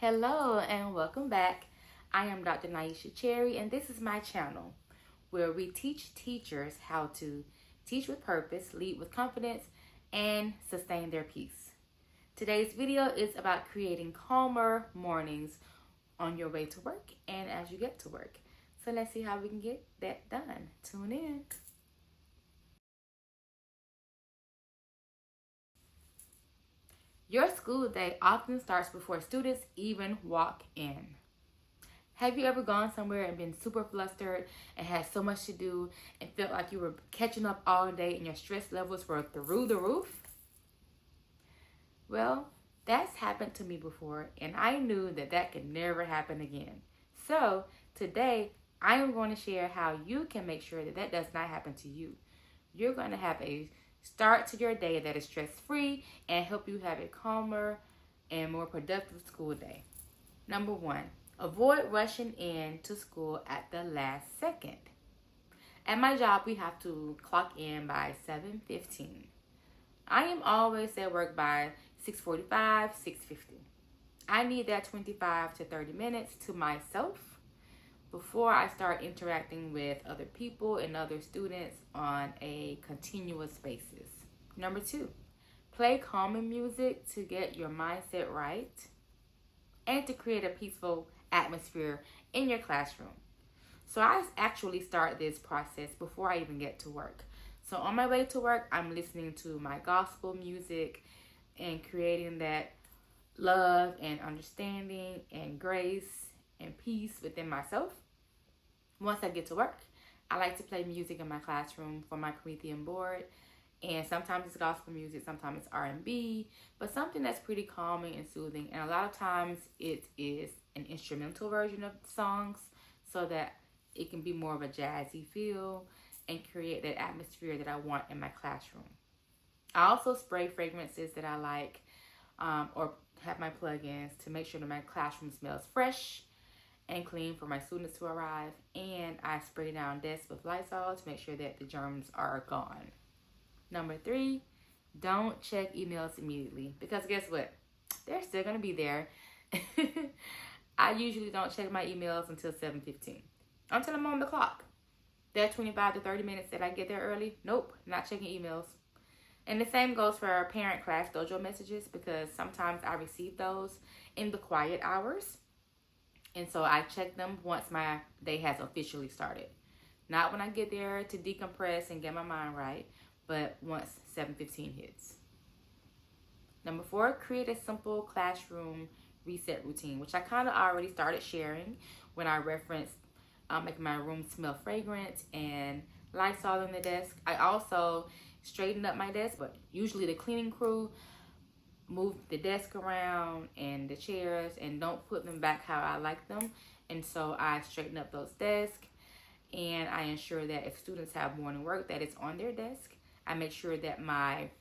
Hello and welcome back. I am Dr. Naisha Cherry, and this is my channel where we teach teachers how to teach with purpose, lead with confidence, and sustain their peace. Today's video is about creating calmer mornings on your way to work and as you get to work. So let's see how we can get that done. Tune in. Your school day often starts before students even walk in. Have you ever gone somewhere and been super flustered and had so much to do and felt like you were catching up all day and your stress levels were through the roof? Well, that's happened to me before, and I knew that that could never happen again. So today, I am going to share how you can make sure that that does not happen to you. You're going to have a start to your day that is stress-free and help you have a calmer and more productive school day. Number one, avoid rushing in to school at the last second. At my job, we have to clock in by 7:15. I am always at work by 6:45, 6:50. I need that 25 to 30 minutes to myself before I start interacting with other people and other students on a continuous basis. Number two, play calming music to get your mindset right and to create a peaceful atmosphere in your classroom. So I actually start this process before I even get to work. So on my way to work, I'm listening to my gospel music and creating that love and understanding and grace and peace within myself. Once I get to work, I like to play music in my classroom for my Promethean board. And sometimes it's gospel music, sometimes it's R&B, but something that's pretty calming and soothing. And a lot of times it is an instrumental version of songs so that it can be more of a jazzy feel and create that atmosphere that I want in my classroom. I also spray fragrances that I like or have my plugins to make sure that my classroom smells fresh and clean for my students to arrive. And I spray down desks with Lysol to make sure that the germs are gone. Number three, don't check emails immediately because guess what? They're still going to be there. I usually don't check my emails until 7:15, until I'm on the clock. That 25 to 30 minutes that I get there early, nope, not checking emails. And the same goes for our parent class dojo messages because sometimes I receive those in the quiet hours. And so I check them once my day has officially started. Not when I get there to decompress and get my mind right, but once 7:15 hits. Number four, create a simple classroom reset routine, which I kind of already started sharing when I referenced making my room smell fragrant and Lysol on the desk. I also straightened up my desk, but usually the cleaning crew move the desk around and the chairs and don't put them back how I like them. And so I straighten up those desks and I ensure that if students have morning work that it's on their desk. I make sure that my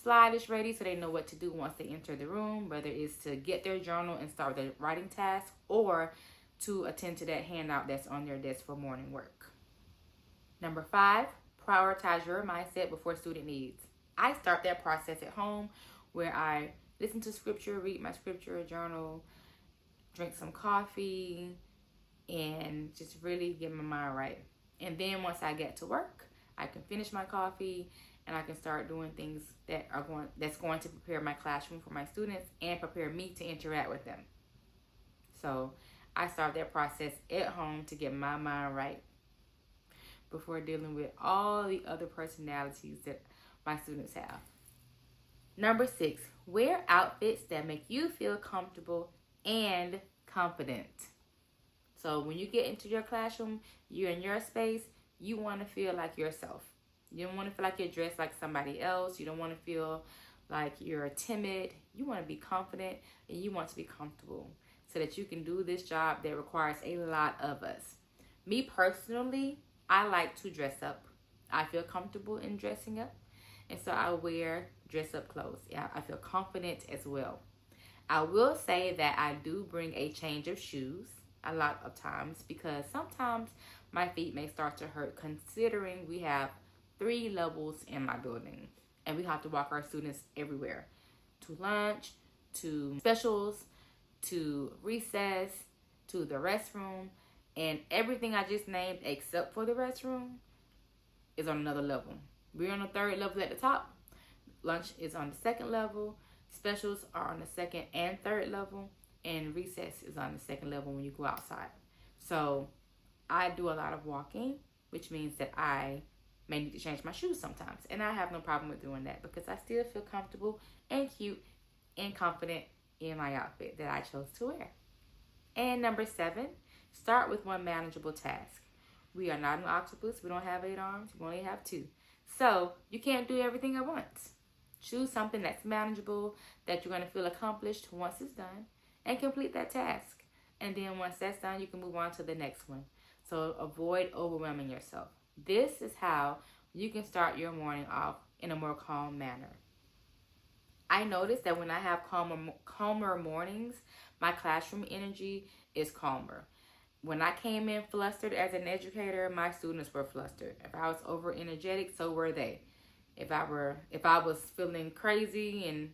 slide is ready so they know what to do once they enter the room, whether it's to get their journal and start the writing task or to attend to that handout that's on their desk for morning work. Number five, prioritize your mindset before student needs. I start that process at home where I listen to scripture, read my scripture, journal, drink some coffee, and just really get my mind right. And then once I get to work, I can finish my coffee and I can start doing things that's going to prepare my classroom for my students and prepare me to interact with them. So I start that process at home to get my mind right before dealing with all the other personalities that my students have. Number six, wear outfits that make you feel comfortable and confident. So when you get into your classroom, you're in your space, you want to feel like yourself. You don't want to feel like you're dressed like somebody else. You don't want to feel like you're timid. You want to be confident and you want to be comfortable so that you can do this job that requires a lot of us. Me personally, I like to dress up. I feel comfortable in dressing up. And so I wear dress up clothes. Yeah, I feel confident as well. I will say that I do bring a change of shoes a lot of times because sometimes my feet may start to hurt considering we have 3 levels in my building and we have to walk our students everywhere, to lunch, to specials, to recess, to the restroom, and everything I just named except for the restroom is on another level. We're on the third level at the top. Lunch is on the second level. Specials are on the second and third level. And recess is on the second level when you go outside. So I do a lot of walking, which means that I may need to change my shoes sometimes. And I have no problem with doing that because I still feel comfortable and cute and confident in my outfit that I chose to wear. And number 7, start with one manageable task. We are not an octopus. We don't have 8 arms. We only have 2. So you can't do everything at once. Choose something that's manageable, that you're going to feel accomplished once it's done, and complete that task. And then once that's done, you can move on to the next one. So avoid overwhelming yourself. This is how you can start your morning off in a more calm manner. I noticed that when I have calmer mornings, my classroom energy is calmer. When I came in flustered as an educator, my students were flustered. If I was over energetic, so were they. If I was feeling crazy and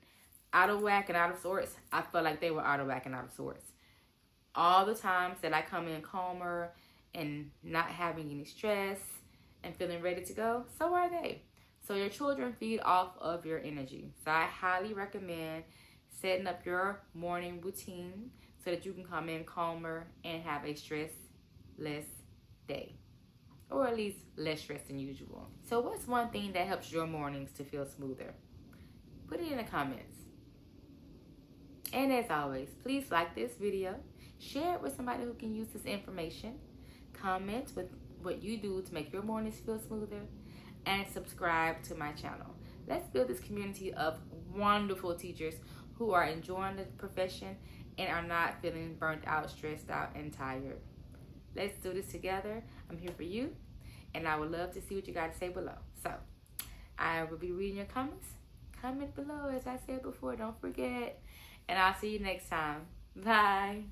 out of whack and out of sorts, I felt like they were out of whack and out of sorts. All the times that I come in calmer and not having any stress and feeling ready to go, so are they. So your children feed off of your energy. So I highly recommend setting up your morning routine so that you can come in calmer and have a stress-less day. Or at least less stress than usual. So what's one thing that helps your mornings to feel smoother? Put it in the comments. And as always, please like this video. Share it with somebody who can use this information. Comment with what you do to make your mornings feel smoother. And subscribe to my channel. Let's build this community of wonderful teachers who are enjoying the profession and are not feeling burnt out, stressed out, and tired. Let's do this together. I'm here for you, and I would love to see what you got to say below. So, I will be reading your comments. Comment below, as I said before. Don't forget. And I'll see you next time. Bye.